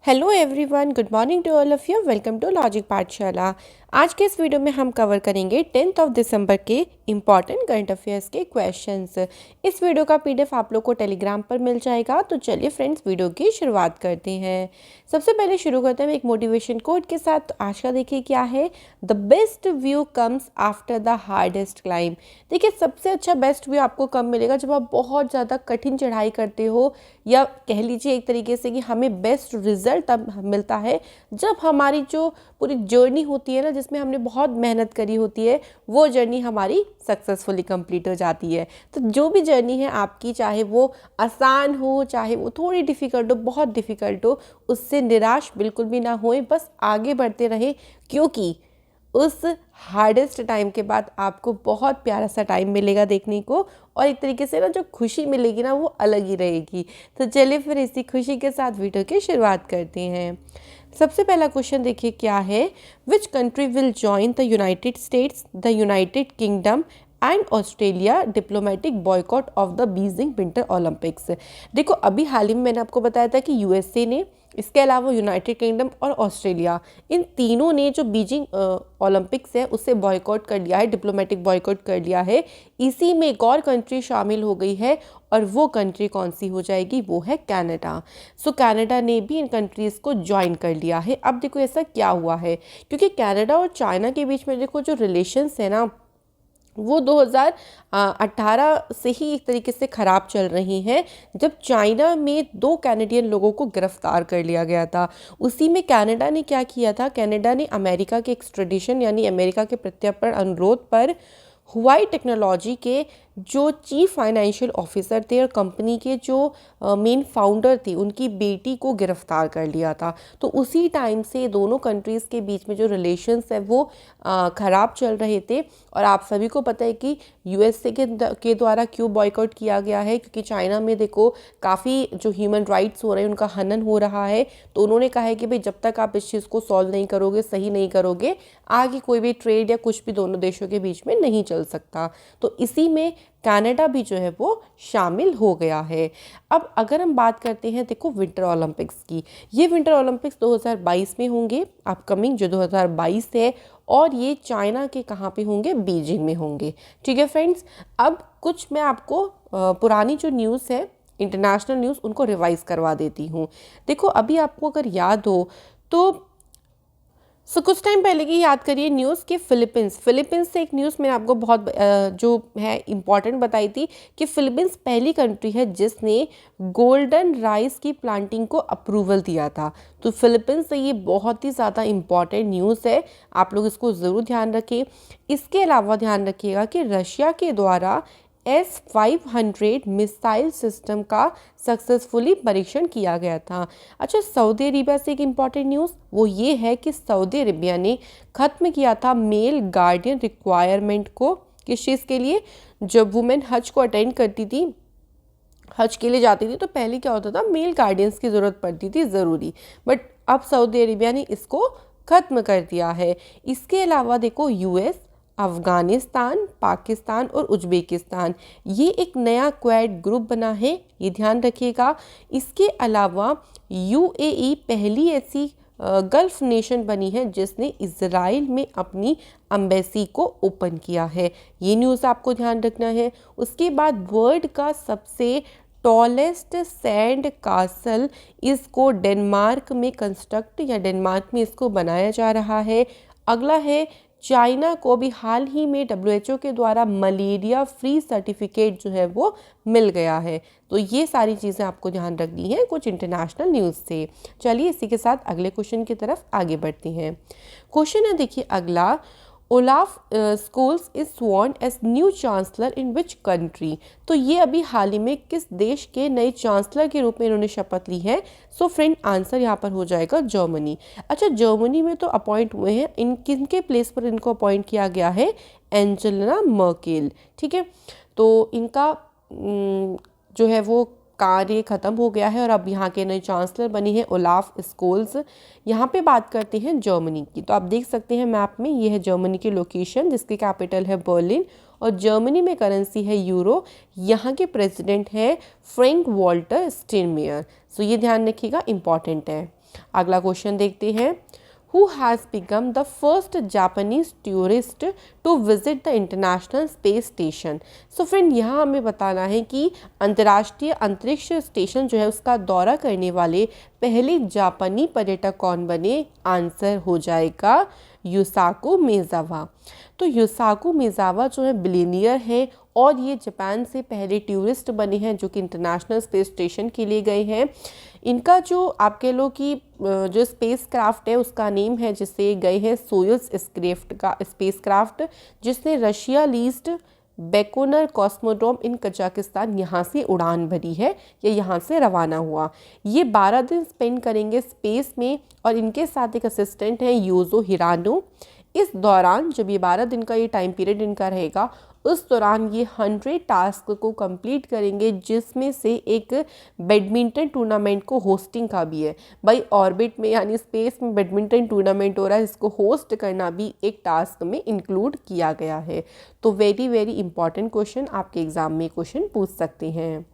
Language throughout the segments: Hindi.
Hello everyone, good morning to all of you. Welcome to logic Pathshala. आज के इस वीडियो में हम कवर करेंगे 10 दिसंबर के इम्पॉर्टेंट करंट अफेयर्स के क्वेश्चंस। इस वीडियो का पीडीएफ आप लोग को टेलीग्राम पर मिल जाएगा। तो चलिए फ्रेंड्स, वीडियो की शुरुआत करते हैं। सबसे पहले शुरू करते हैं एक मोटिवेशन कोट के साथ। तो आज का देखिए क्या है, the best view comes after the hardest climb. देखिए, सबसे अच्छा बेस्ट व्यू आपको कब मिलेगा, जब आप बहुत ज़्यादा कठिन चढ़ाई करते हो, या कह लीजिए एक तरीके से कि हमें बेस्ट रिजल्ट तब मिलता है जब हमारी जो पूरी जर्नी होती है ना, जिसमें हमने बहुत मेहनत करी होती है, वो जर्नी हमारी सक्सेसफुली कंप्लीट हो जाती है। तो जो भी जर्नी है आपकी, चाहे वो आसान हो, चाहे वो थोड़ी डिफ़िकल्ट हो, बहुत डिफ़िकल्ट हो, उससे निराश बिल्कुल भी ना होएं, बस आगे बढ़ते रहें, क्योंकि उस हार्डेस्ट टाइम के बाद आपको बहुत प्यारा सा टाइम मिलेगा देखने को, और एक तरीके से ना जो खुशी मिलेगी ना, वो अलग ही रहेगी। तो चलिए फिर इसी खुशी के साथ वीडियो की शुरुआत करते हैं। सबसे पहला क्वेश्चन देखिए क्या है, which country will join the United states, the United kingdom and Australia diplomatic boycott of the Beijing winter Olympics. देखो, अभी हाल ही में मैंने आपको बताया था कि यूएसए ने, इसके अलावा यूनाइटेड किंगडम और ऑस्ट्रेलिया, इन तीनों ने जो बीजिंग ओलंपिक्स है उसे बॉयकॉट कर लिया है, डिप्लोमेटिक बॉयकॉट कर लिया है। इसी में एक और कंट्री शामिल हो गई है, और वो कंट्री कौन सी हो जाएगी, वो है कनाडा। सो कनाडा ने भी इन कंट्रीज़ को ज्वाइन कर लिया है। अब देखो ऐसा क्या हुआ है, क्योंकि कनाडा और चाइना के बीच में देखो जो रिलेशंस है ना, वो 2018 से ही एक तरीके से ख़राब चल रही हैं, जब चाइना में 2 कैनेडियन लोगों को गिरफ्तार कर लिया गया था। उसी में कनाडा ने क्या किया था, कनाडा ने अमेरिका के एक्स्ट्रेडिशन यानी अमेरिका के प्रत्यर्पण अनुरोध पर हुआई टेक्नोलॉजी के जो चीफ फाइनेंशियल ऑफिसर थे और कंपनी के जो मेन फाउंडर थे, उनकी बेटी को गिरफ्तार कर लिया था। तो उसी टाइम से दोनों कंट्रीज़ के बीच में जो रिलेशंस है वो ख़राब चल रहे थे। और आप सभी को पता है कि यूएसए के द्वारा क्यों बॉयकॉट किया गया है, क्योंकि चाइना में देखो काफ़ी जो ह्यूमन राइट्स हो रहे हैं उनका हनन हो रहा है। तो उन्होंने कहा है कि भाई जब तक आप इस चीज़ को सॉल्व नहीं करोगे, सही नहीं करोगे, आगे कोई भी ट्रेड या कुछ भी दोनों देशों के बीच में नहीं चल सकता। तो इसी में कनाडा भी जो है वो शामिल हो गया है। अब अगर हम बात करते हैं देखो विंटर ओलंपिक्स की, ये विंटर ओलंपिक्स 2022 में होंगे, अपकमिंग जो 2022 है, और ये चाइना के कहाँ पे होंगे, बीजिंग में होंगे। ठीक है फ्रेंड्स, अब कुछ मैं आपको पुरानी जो न्यूज़ है, इंटरनेशनल न्यूज़, उनको रिवाइज़ करवा देती हूँ। देखो, अभी आपको अगर याद हो तो कुछ टाइम पहले की याद करिए न्यूज़ कि फिलीपींस से एक न्यूज़ मैंने आपको बहुत जो है इम्पॉर्टेंट बताई थी, कि फिलीपींस पहली कंट्री है जिसने गोल्डन राइस की प्लांटिंग को अप्रूवल दिया था। तो फिलीपींस से ये बहुत ही ज़्यादा इम्पॉर्टेंट न्यूज़ है, आप लोग इसको ज़रूर ध्यान रखें। इसके अलावा ध्यान रखिएगा कि रशिया के द्वारा S-500 मिसाइल सिस्टम का सक्सेसफुली परीक्षण किया गया था। अच्छा, सऊदी अरेबिया से एक इम्पॉर्टेंट न्यूज़ वो ये है कि सऊदी अरेबिया ने ख़त्म किया था मेल गार्डियन रिक्वायरमेंट को। किस चीज़ के लिए, जब वुमेन हज को अटेंड करती थी, हज के लिए जाती थी, तो पहले क्या होता था, मेल गार्डियंस की ज़रूरत पड़ती थी ज़रूरी, बट अब सऊदी अरेबिया ने इसको ख़त्म कर दिया है। इसके अलावा देखो यूएस, अफ़गानिस्तान, पाकिस्तान और उज़्बेकिस्तान, ये एक नया क्वाड ग्रुप बना है, ये ध्यान रखिएगा। इसके अलावा यूएई पहली ऐसी गल्फ़ नेशन बनी है जिसने इज़राइल में अपनी एम्बेसी को ओपन किया है, ये न्यूज़ आपको ध्यान रखना है। उसके बाद वर्ल्ड का सबसे टॉलेस्ट सैंड कासल, इसको डेनमार्क में कंस्ट्रक्ट या डेनमार्क में इसको बनाया जा रहा है। अगला है, चाइना को भी हाल ही में डब्ल्यूएचओ के द्वारा मलेरिया फ्री सर्टिफिकेट जो है वो मिल गया है। तो ये सारी चीज़ें आपको ध्यान रखनी है कुछ इंटरनेशनल न्यूज़ से। चलिए इसी के साथ अगले क्वेश्चन की तरफ आगे बढ़ती हैं। क्वेश्चन है देखिए अगला, Olaf Scholz is sworn as new chancellor in which country. तो ये अभी हाल ही में किस देश के नए चांसलर के रूप में इन्होंने शपथ ली है। सो फ्रेंड, आंसर यहाँ पर हो जाएगा जर्मनी। अच्छा, जर्मनी में तो अपॉइंट हुए हैं, किनके प्लेस पर इनको अपॉइंट किया गया है, एंजेला मर्केल। ठीक है, तो इनका जो है वो कार्य ख़त्म हो गया है, और अब यहाँ के नए चांसलर बनी है ओलाफ स्कोल्स। यहाँ पे बात करते हैं जर्मनी की, तो आप देख सकते हैं मैप में, ये है जर्मनी की लोकेशन, जिसकी कैपिटल है बर्लिन, और जर्मनी में करेंसी है यूरो। यहाँ के प्रेसिडेंट है फ्रैंक वॉल्टर स्टाइनमायर। सो ये ध्यान रखिएगा, इंपॉर्टेंट है। अगला क्वेश्चन देखते हैं। Who has become the first Japanese tourist to visit the International Space Station? So friend, यहाँ हमें बताना है कि अंतर्राष्ट्रीय अंतरिक्ष स्टेशन जो है उसका दौरा करने वाले पहले जापानी पर्यटक कौन बने। आंसर हो जाएगा युसाको मेजावा। तो युसाको मेजावा जो है बिलियनियर है और ये जापान से पहले टूरिस्ट बने हैं जो कि इंटरनेशनल स्पेस स्टेशन के लिए गए हैं। इनका जो आप कह लो कि जो स्पेस क्राफ्ट है उसका नेम है जिससे गए हैं सोयुज स्पेस क्राफ्ट, जिसने Russia leased Baikonur cosmodrome in Kazakhstan यहाँ से उड़ान भरी है या यहाँ से रवाना हुआ। ये 12 दिन स्पेंड करेंगे स्पेस में और इनके साथ एक असिस्टेंट है यूजो हिरानो। इस दौरान जब ये 12 दिन का ये टाइम पीरियड इनका रहेगा उस दौरान ये 100 टास्क को कंप्लीट करेंगे, जिसमें से एक बैडमिंटन टूर्नामेंट को होस्टिंग का भी है। भाई ऑर्बिट में यानी स्पेस में बैडमिंटन टूर्नामेंट हो रहा है, इसको होस्ट करना भी एक टास्क में इंक्लूड किया गया है। तो वेरी वेरी इंपॉर्टेंट क्वेश्चन, आपके एग्जाम में क्वेश्चन पूछ सकते हैं।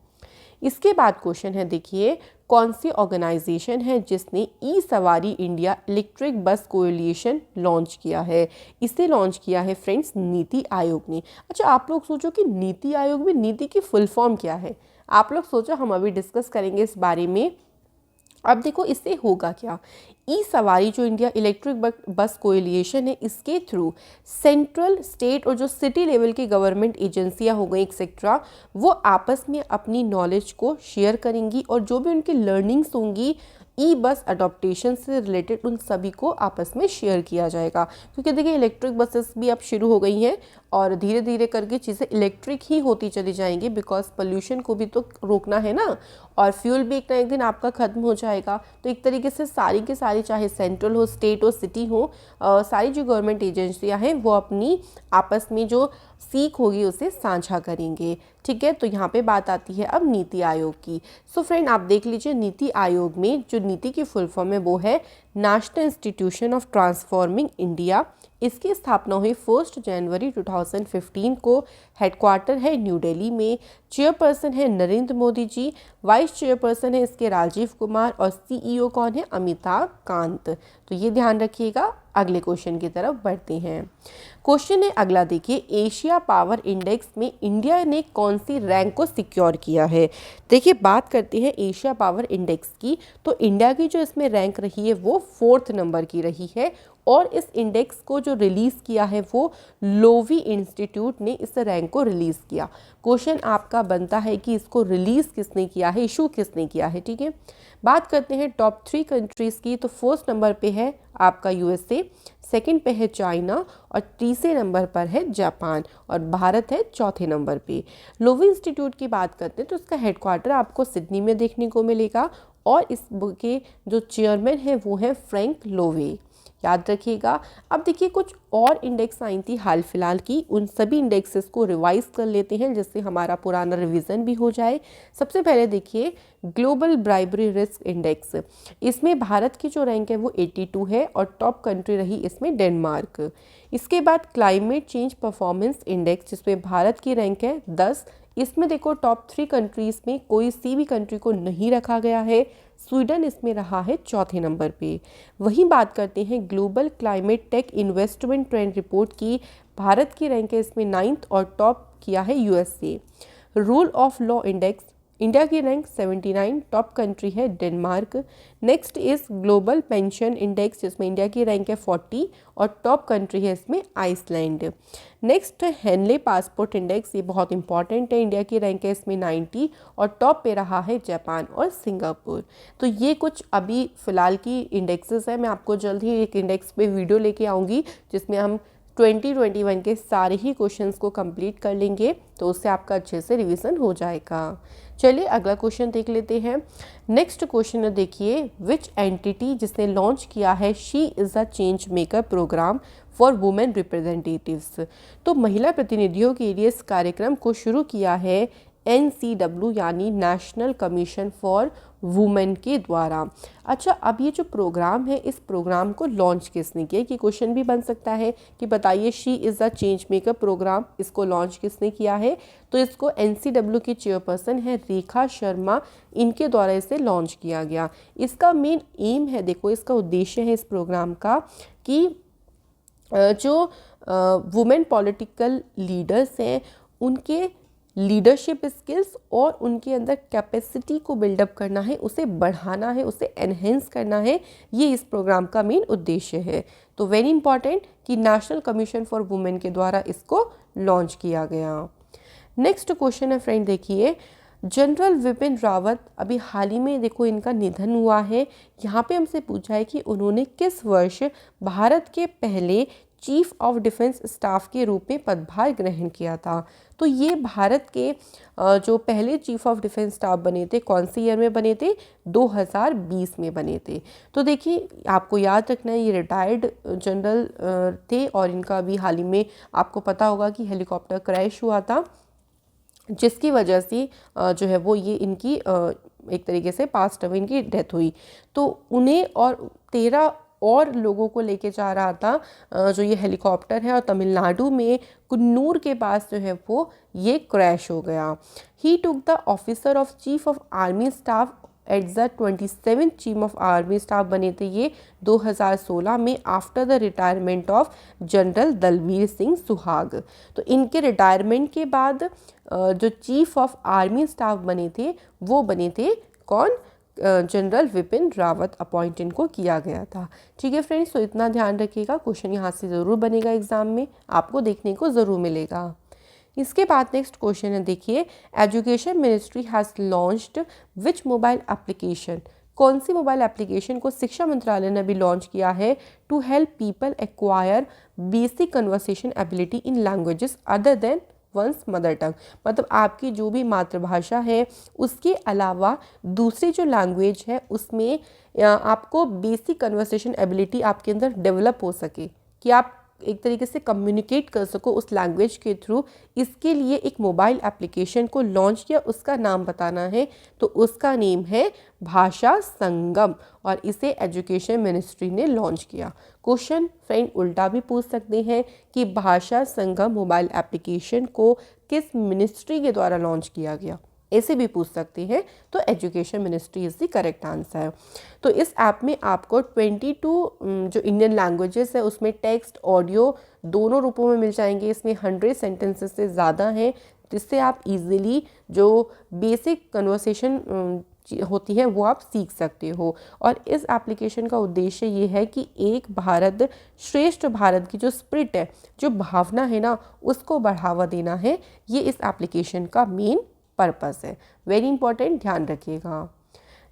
इसके बाद क्वेश्चन है, देखिए कौन सी ऑर्गेनाइजेशन है जिसने ई सवारी India electric bus coalition launch किया है। इसे लॉन्च किया है फ्रेंड्स नीति आयोग ने। अच्छा, आप लोग सोचो कि नीति आयोग में नीति की फुल फॉर्म क्या है। आप लोग सोचो, हम अभी डिस्कस करेंगे इस बारे में। अब देखो इससे होगा क्या। ई सवारी जो इंडिया इलेक्ट्रिक बस कोएलिशन है, इसके थ्रू सेंट्रल, स्टेट और जो सिटी लेवल की गवर्नमेंट एजेंसियां हो गई एक्सेट्रा, वो आपस में अपनी नॉलेज को शेयर करेंगी और जो भी उनकी लर्निंग्स होंगी ई बस अडॉप्टेशन से रिलेटेड उन सभी को आपस में शेयर किया जाएगा। क्योंकि देखिए इलेक्ट्रिक बसेस भी अब शुरू हो गई हैं और धीरे धीरे करके चीज़ें इलेक्ट्रिक ही होती चली जाएंगी, बिकॉज पोल्यूशन को भी तो रोकना है ना, और फ्यूल भी एक ना एक दिन आपका ख़त्म हो जाएगा। तो एक तरीके से सारी की सारी, चाहे सेंट्रल हो, स्टेट हो, सिटी हो, सारी जो गवर्नमेंट एजेंसियां हैं वो अपनी आपस में जो सीख होगी उसे साझा करेंगे। ठीक है, तो यहाँ पे बात आती है अब नीति आयोग की। सो फ्रेंड, आप देख लीजिए नीति आयोग में जो नीति की फुल फॉर्म है वो है national institution of transforming India. इसकी स्थापना हुई 1 जनवरी 2015 को। हेडक्वार्टर है न्यू दिल्ली में। चेयरपर्सन है नरेंद्र मोदी जी। वाइस चेयरपर्सन है इसके राजीव कुमार और सीईओ कौन है, अमिताभ कांत। तो ये ध्यान रखिएगा। अगले क्वेश्चन की तरफ बढ़ते हैं। क्वेश्चन है अगला, देखिए एशिया पावर इंडेक्स में इंडिया ने कौन सी रैंक को सिक्योर किया है। देखिए बात करते हैं एशिया पावर इंडेक्स की, तो इंडिया की जो इसमें रैंक रही है वो 4th नंबर की रही है और इस इंडेक्स को जो रिलीज़ किया है वो लोवी इंस्टीट्यूट ने इस रैंक को रिलीज़ किया। क्वेश्चन आपका बनता है कि इसको रिलीज़ किसने किया है, इशू किसने किया है। ठीक है, बात करते हैं टॉप 3 कंट्रीज़ की। तो 1st नंबर पे है आपका यूएसए, 2nd पे है चाइना और 3रे नंबर पर है जापान और भारत है 4थे नंबर पे। लोवी इंस्टीट्यूट की बात करते हैं तो इसका हेडक्वार्टर आपको सिडनी में देखने को मिलेगा और इसके जो चेयरमैन है वो है फ्रैंक लोवे, याद रखिएगा। अब देखिए कुछ और इंडेक्स आई थी हाल फिलहाल की, उन सभी इंडेक्सेस को रिवाइज कर लेते हैं जिससे हमारा पुराना रिवीजन भी हो जाए। सबसे पहले देखिए ग्लोबल ब्राइबरी रिस्क इंडेक्स, इसमें भारत की जो रैंक है वो 82 है और टॉप कंट्री रही इसमें डेनमार्क। इसके बाद क्लाइमेट चेंज परफॉर्मेंस इंडेक्स जिसमें भारत की रैंक है 10। इसमें देखो टॉप 3 कंट्रीज़ में कोई सी भी कंट्री को नहीं रखा गया है। स्वीडन इसमें रहा है 4थे नंबर पे। वहीं बात करते हैं global climate tech investment trend report की, भारत की रैंक है इसमें 9th और टॉप किया है USA. Rule of law index, India की रैंक 79, टॉप कंट्री है Denmark. Next is global pension index जिसमें इंडिया की रैंक है 40 और टॉप कंट्री है इसमें आइसलैंड। नेक्स्ट है हेनले पासपोर्ट इंडेक्स, ये बहुत इंपॉर्टेंट है, इंडिया की रैंक है इसमें 90 और टॉप पे रहा है जापान और सिंगापुर। तो ये कुछ अभी फ़िलहाल की इंडेक्सेस है। मैं आपको जल्द ही एक इंडेक्स पे वीडियो लेके आऊँगी जिसमें हम 2021 के सारे ही क्वेश्चंस को कंप्लीट कर लेंगे, तो उससे आपका अच्छे से रिवीजन हो जाएगा। चलिए अगला क्वेश्चन देख लेते हैं। नेक्स्ट क्वेश्चन है, देखिए विच एंटिटी जिसने लॉन्च किया है she is a change maker programme for women representatives. तो महिला प्रतिनिधियों के लिए इस कार्यक्रम को शुरू किया है NCW यानी नेशनल कमीशन फॉर वुमेन के द्वारा। अच्छा, अब ये जो प्रोग्राम है, इस प्रोग्राम को लॉन्च किसने किया? कि क्वेश्चन भी बन सकता है कि बताइए she is the change maker programme, इसको लॉन्च किसने किया है? तो इसको NCW की चेयरपर्सन है रेखा शर्मा, इनके द्वारा इसे लॉन्च किया गया। इसका मेन एम है, देखो इसका उद्देश्य है इस प्रोग्राम का कि जो वुमेन पॉलिटिकल लीडर्स हैं उनके लीडरशिप स्किल्स और उनके अंदर कैपेसिटी को बिल्डअप करना है, उसे बढ़ाना है, उसे एनहेंस करना है, ये इस प्रोग्राम का मेन उद्देश्य है। तो वेरी इंपॉर्टेंट कि नेशनल कमीशन फॉर वुमेन के द्वारा इसको लॉन्च किया गया। नेक्स्ट क्वेश्चन है फ्रेंड, देखिए जनरल विपिन रावत, अभी हाल ही में देखो इनका निधन हुआ है। यहाँ पे हमसे पूछा है कि उन्होंने किस वर्ष भारत के पहले चीफ ऑफ डिफेंस स्टाफ के रूप में पदभार ग्रहण किया था। तो ये भारत के जो पहले चीफ ऑफ डिफेंस स्टाफ बने थे, कौन से ईयर में बने थे? 2020 में बने थे। तो देखिए आपको याद रखना है, ये रिटायर्ड जनरल थे और इनका अभी हाल ही में आपको पता होगा कि हेलीकॉप्टर क्रैश हुआ था, जिसकी वजह से जो है वो ये इनकी एक तरीके से पास्ट अवे, इनकी डेथ हुई। तो उन्हें और 13 और लोगों को लेके जा रहा था जो ये हेलीकॉप्टर है, और तमिलनाडु में कुन्नूर के पास जो है वो ये क्रैश हो गया। He took the officer of chief of army staff at the 27th chief of army staff बने थे ये 2016 में, after the retirement of general Dalbir Singh Suhag. तो इनके रिटायरमेंट के बाद जो चीफ ऑफ आर्मी स्टाफ बने थे वो बने थे कौन? जनरल विपिन रावत अपॉइंट इनको किया गया था। ठीक है फ्रेंड्स, तो इतना ध्यान रखिएगा, क्वेश्चन यहाँ से ज़रूर बनेगा एग्जाम में, आपको देखने को ज़रूर मिलेगा। इसके बाद नेक्स्ट क्वेश्चन है, देखिए education ministry has launched which mobile application, कौन सी मोबाइल एप्लीकेशन को शिक्षा मंत्रालय ने भी लॉन्च किया है to help people acquire basic conversation ability in languages other than one's mother tongue. मतलब आपकी जो भी मातृभाषा है उसके अलावा दूसरी जो लैंग्वेज है उसमें आपको बेसिक कन्वर्सेशन एबिलिटी आपके अंदर डेवलप हो सके, कि आप एक तरीके से कम्युनिकेट कर सको उस लैंग्वेज के थ्रू। इसके लिए एक मोबाइल एप्लीकेशन को लॉन्च किया, उसका नाम बताना है, तो उसका नेम है भाषा संगम, और इसे एजुकेशन मिनिस्ट्री ने लॉन्च किया। क्वेश्चन फ्रेंड उल्टा भी पूछ सकते हैं कि भाषा संगम मोबाइल एप्लीकेशन को किस मिनिस्ट्री के द्वारा लॉन्च किया गया, ऐसे भी पूछ सकते हैं। तो education ministry is the correct answer. तो इस ऐप में आपको 22 जो इंडियन लैंग्वेजेस है उसमें टेक्स्ट ऑडियो दोनों रूपों में मिल जाएंगे। इसमें 100 सेंटेंसेस से ज़्यादा हैं, जिससे आप इजीली जो बेसिक कन्वर्सेशन होती है वो आप सीख सकते हो। और इस एप्लीकेशन का उद्देश्य ये है कि एक भारत श्रेष्ठ भारत की जो स्पिरिट है, जो भावना है ना, उसको बढ़ावा देना है, ये इस एप्लीकेशन का मेन पर्पस है। वेरी इंपॉर्टेंट, ध्यान रखिएगा।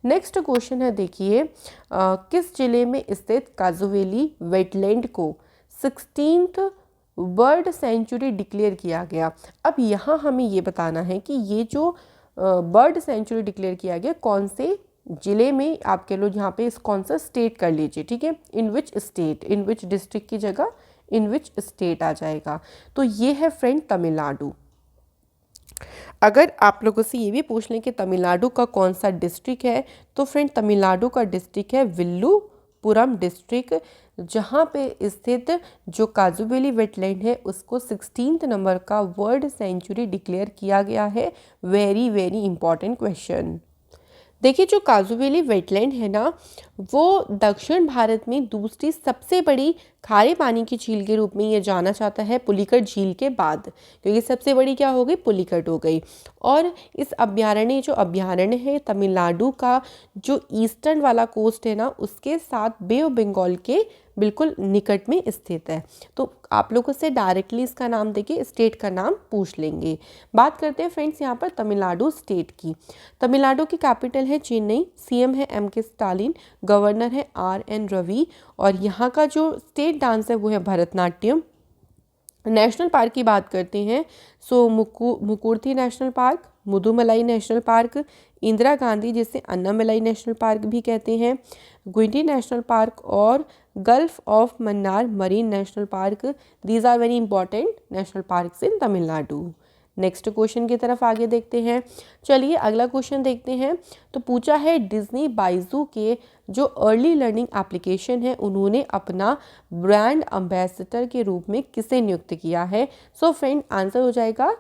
नेक्स्ट क्वेश्चन है, देखिए किस जिले में स्थित काजुवेली वेटलैंड को 16th बर्ड सेंचुरी डिक्लेयर किया गया? अब यहाँ हमें ये बताना है कि ये जो बर्ड सेंचुरी डिक्लेयर किया गया कौन से जिले में, आप कह लो यहाँ पे इस कौन सा स्टेट कर लीजिए, ठीक है, इन which state, in which district की जगह इन विच स्टेट आ जाएगा। तो ये है फ्रेंड तमिलनाडु। अगर आप लोगों से ये भी पूछ लें कि तमिलनाडु का कौन सा डिस्ट्रिक्ट है, तो फ्रेंड तमिलनाडु का डिस्ट्रिक्ट है विल्लुपुरम डिस्ट्रिक्ट, जहाँ पे स्थित जो काजुवेली वेटलैंड है उसको 16th नंबर का वर्ल्ड सेंचुरी डिक्लेयर किया गया है। Very very important question. देखिए जो काजुवेली वेटलैंड है ना, वो दक्षिण भारत में दूसरी सबसे बड़ी खारे पानी की झील के रूप में ये जाना जाता है पुलिकट झील के बाद, क्योंकि सबसे बड़ी क्या हो गई, पुलिकट हो गई। और इस अभ्यारण्य जो अभ्यारण्य है तमिलनाडु का जो ईस्टर्न वाला कोस्ट है ना, उसके साथ बे ऑफ बंगाल के बिल्कुल निकट में स्थित है। तो आप लोगों से डायरेक्टली इसका नाम देके स्टेट का नाम पूछ लेंगे। बात करते हैं फ्रेंड्स यहाँ पर तमिलनाडु स्टेट की। तमिलनाडु की कैपिटल है चेन्नई, सीएम है MK स्टालिन, गवर्नर है RN रवि, और यहाँ का जो स्टेट डांस है वो है भरतनाट्यम। नेशनल पार्क की बात करते हैं, so Mukurthi national park, Mudumalai national park, Indira Gandhi जिसे अन्नामलाई नेशनल पार्क भी कहते हैं, गुइंडी नेशनल पार्क, और gulf of Mannar marine national park. These are very important national parks in Tamil Nadu. Next question की तरफ आगे देखते हैं। चलिए अगला क्वेश्चन देखते हैं। तो पूछा है डिज्नी बाइजू के जो अर्ली लर्निंग एप्लीकेशन है उन्होंने अपना ब्रांड एम्बेसडर के रूप में किसे नियुक्त किया है। सो फ्रेंड आंसर हो जाएगा,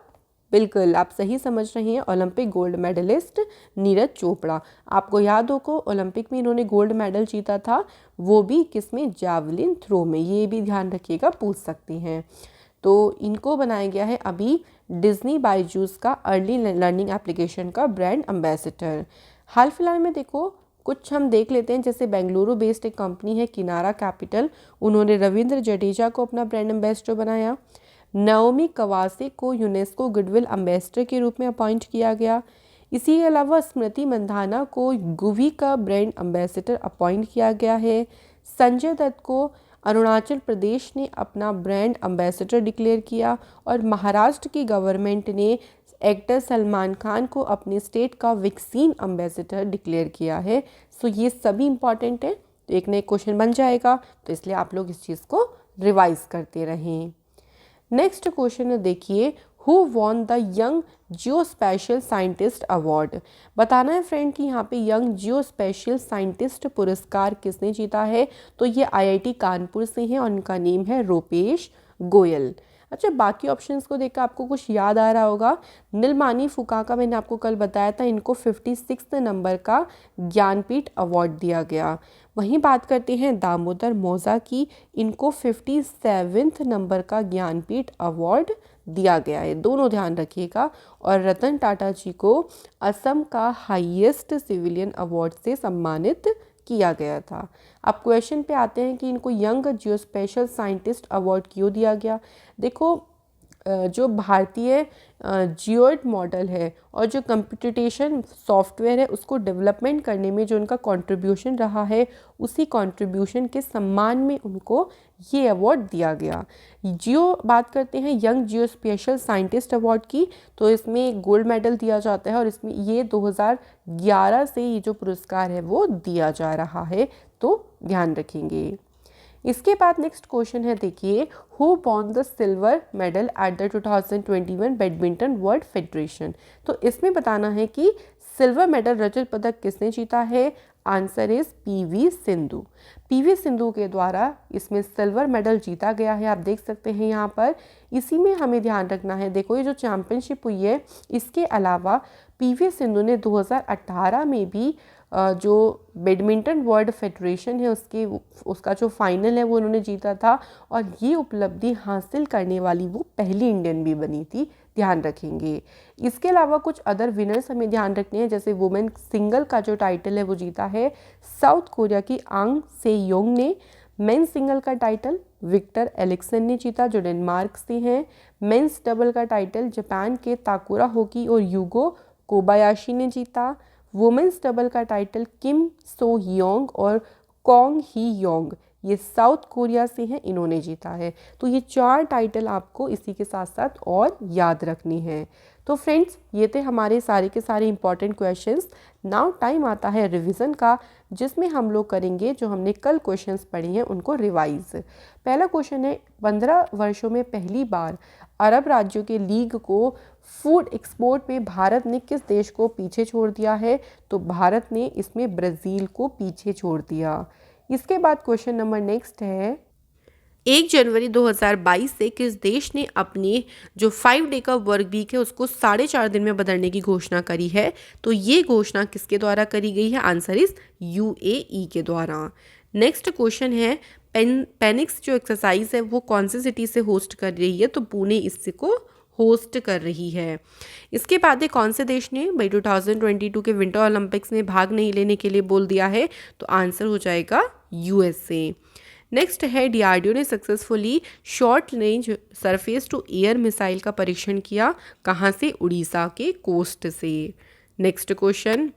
बिल्कुल आप सही समझ रहे हैं, Olympic gold medallist Neeraj Chopra. आपको याद होगा ओलंपिक में इन्होंने गोल्ड मेडल जीता था, वो भी किसमें, जैवलिन थ्रो में। ये भी ध्यान रखिएगा, पूछ सकती हैं। तो इनको बनाया गया है अभी डिज्नी बाइजूस का अर्ली लर्निंग एप्लीकेशन का ब्रांड एम्बेसडर। हाल फिलहाल में देखो कुछ हम देख लेते हैं, जैसे बेंगलुरु बेस्ड एक कंपनी है किनारा कैपिटल, उन्होंने रविंद्र जडेजा को अपना ब्रांड एम्बेसडर बनाया। नाओमी कवासे को यूनेस्को गुडविल एम्बेसडर के रूप में अपॉइंट किया गया। इसी के अलावा स्मृति मंधाना को गुवी का ब्रांड एम्बेसडर अपॉइंट किया गया है। संजय दत्त को अरुणाचल प्रदेश ने अपना ब्रांड एम्बेसडर डिक्लेयर किया और महाराष्ट्र की गवर्नमेंट ने एक्टर सलमान खान को अपने स्टेट का वैक्सीन एम्बेसडर डिक्लेयर किया है। सो ये सभी इंपॉर्टेंट है, तो एक नए क्वेश्चन बन जाएगा, तो इसलिए आप लोग इस चीज़ को रिवाइज करते रहें। नेक्स्ट क्वेश्चन देखिए, who won the young Jio special scientist award. बताना है फ्रेंड कि यहाँ पे यंग जियो स्पेशल साइंटिस्ट पुरस्कार किसने जीता है। तो ये आईआईटी कानपुर से हैं और उनका नेम है रूपेश गोयल। अच्छा, बाकी ऑप्शंस को देखकर आपको कुछ याद आ रहा होगा। नीलमणि फुका का मैंने आपको कल बताया था, इनको 56 नंबर का ज्ञानपीठ अवार्ड दिया गया। वहीं बात करते हैं दामोदर मौजा की, इनको 57 नंबर का ज्ञानपीठ अवार्ड दिया गया है, दोनों ध्यान रखिएगा। और रतन टाटा जी को असम का हाईएस्ट सिविलियन अवार्ड से सम्मानित किया गया था। अब क्वेश्चन पे आते हैं कि इनको यंग जियो स्पेशल साइंटिस्ट अवार्ड क्यों दिया गया। देखो जो भारतीय जियोइड मॉडल है और जो कंप्यूटेशन सॉफ्टवेयर है उसको डेवलपमेंट करने में जो उनका कंट्रीब्यूशन रहा है, उसी कंट्रीब्यूशन के सम्मान में उनको ये अवार्ड दिया गया। जियो बात करते हैं यंग जियो स्पेशल साइंटिस्ट अवार्ड की, तो इसमें गोल्ड मेडल दिया जाता है और इसमें ये 2011 से ये जो पुरस्कार है वो दिया जा रहा है, तो ध्यान रखेंगे। इसके बाद नेक्स्ट क्वेश्चन है, देखिए who won the silver medal at the 2021 badminton world federation. तो इसमें बताना है कि सिल्वर मेडल रजत पदक किसने जीता है। Answer is PV Sindhu. PV Sindhu के द्वारा इसमें सिल्वर मेडल जीता गया है, आप देख सकते हैं यहाँ पर। इसी में हमें ध्यान रखना है, देखो ये जो चैंपियनशिप हुई है, इसके अलावा पीवी सिंधु ने 2018 में भी जो बैडमिंटन वर्ल्ड फेडरेशन है उसका जो फाइनल है वो उन्होंने जीता था, और ये उपलब्धि हासिल करने वाली वो पहली इंडियन भी बनी थी, ध्यान रखेंगे। इसके अलावा कुछ अदर विनर्स हमें ध्यान रखने हैं, जैसे वुमेन सिंगल का जो टाइटल है वो जीता है साउथ कोरिया की आंग से योंग ने। मेंस सिंगल का टाइटल विक्टर एलिक्सन ने जीता जो डेनमार्क से हैं। मेंस डबल का टाइटल जापान के ताकुरा होकी और यूगो कोबायाशी ने जीता। वुमेन्स डबल का टाइटल किम सो योंग और कोंग ही योंग, ये साउथ कोरिया से हैं, इन्होंने जीता है। तो ये 4 टाइटल आपको इसी के साथ साथ और याद रखनी है। तो फ्रेंड्स ये थे हमारे सारे के सारे इंपॉर्टेंट क्वेश्चंस। नाउ टाइम आता है रिवीजन का, जिसमें हम लोग करेंगे जो हमने कल क्वेश्चंस पढ़े हैं उनको रिवाइज। पहला क्वेश्चन है, 15 वर्षों में पहली बार अरब राज्यों के लीग को फूड एक्सपोर्ट में भारत ने किस देश को पीछे छोड़ दिया है। तो भारत ने इसमें ब्राज़ील को पीछे छोड़ दिया। इसके बाद क्वेश्चन नंबर नेक्स्ट है, 1 जनवरी 2022 से किस देश ने अपने जो 5 डे का वर्क वीक है उसको 4.5 दिन में बदलने की घोषणा करी है। तो ये घोषणा किसके द्वारा करी गई है। आंसर इज यूएई के द्वारा। नेक्स्ट क्वेश्चन है, पेनिक्स जो एक्सरसाइज है वो कौन सी सिटी से होस्ट कर रही है। तो पुणे इसको होस्ट कर रही है। इसके बाद कौन से देश ने भाई 2022 के विंटर ओलंपिक्स में भाग नहीं लेने के लिए बोल दिया है। तो आंसर हो जाएगा यूएसए। नेक्स्ट है, डीआरडीओ ने successfully short range surface to air missile का परीक्षण किया, कहाँ से, उड़ीसा के कोस्ट से। नेक्स्ट क्वेश्चन,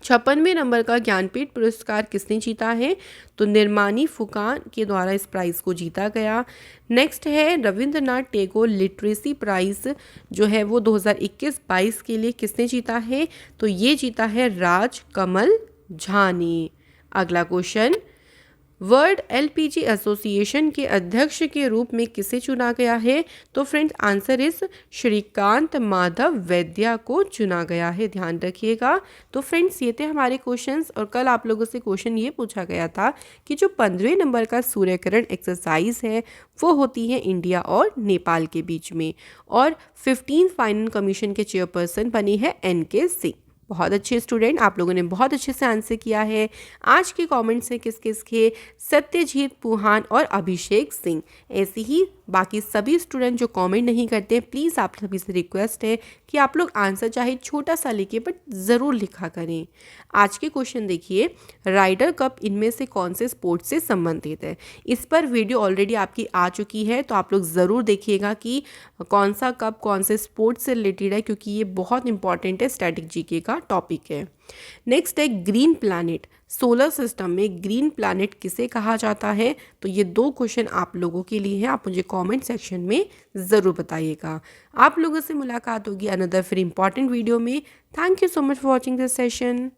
56वें नंबर का ज्ञानपीठ पुरस्कार किसने जीता है। तो नीलमणि फुका के द्वारा इस प्राइज़ को जीता गया। नेक्स्ट है, रविंद्रनाथ टैगोर लिटरेसी प्राइज़ जो है वो 2021-22 के लिए किसने जीता है। तो ये जीता है राज कमल झा ने। अगला क्वेश्चन, वर्ल्ड एलपीजी एसोसिएशन के अध्यक्ष के रूप में किसे चुना गया है? तो फ्रेंड्स आंसर इस श्रीकांत माधव वैद्या को चुना गया है, ध्यान रखिएगा। तो फ्रेंड्स ये थे हमारे क्वेश्चंस और कल आप लोगों से क्वेश्चन ये पूछा गया था कि जो 15वें नंबर का सूर्यकिरण एक्सरसाइज है वो होती है इंडिया और नेपाल के बीच में, और 15 फाइनल कमीशन के चेयरपर्सन बनी है NK सिंह। बहुत अच्छे स्टूडेंट, आप लोगों ने बहुत अच्छे से आंसर किया है। आज के कमेंट्स हैं किस किस के? सत्यजीत पुहान और अभिषेक सिंह। ऐसे ही बाकी सभी स्टूडेंट जो कमेंट नहीं करते, प्लीज़ आप सभी से रिक्वेस्ट है कि आप लोग आंसर चाहे छोटा सा लिखिए बट ज़रूर लिखा करें। आज के क्वेश्चन देखिए, राइडर कप इनमें से कौन से स्पोर्ट्स से संबंधित है? इस पर वीडियो ऑलरेडी आपकी आ चुकी है, तो आप लोग ज़रूर देखिएगा कि कौन सा कप कौन से स्पोर्ट्स से रिलेटेड है, क्योंकि ये बहुत इंपॉर्टेंट है, स्टैटिक जीके का टॉपिक है। नेक्स्ट है ग्रीन प्लैनेट। सोलर सिस्टम में ग्रीन प्लैनेट किसे कहा जाता है? तो ये 2 क्वेश्चन आप लोगों के लिए हैं, आप मुझे कमेंट सेक्शन में ज़रूर बताइएगा। आप लोगों से मुलाकात होगी अनदर फिर इंपॉर्टेंट वीडियो में। Thank you so much for watching this session.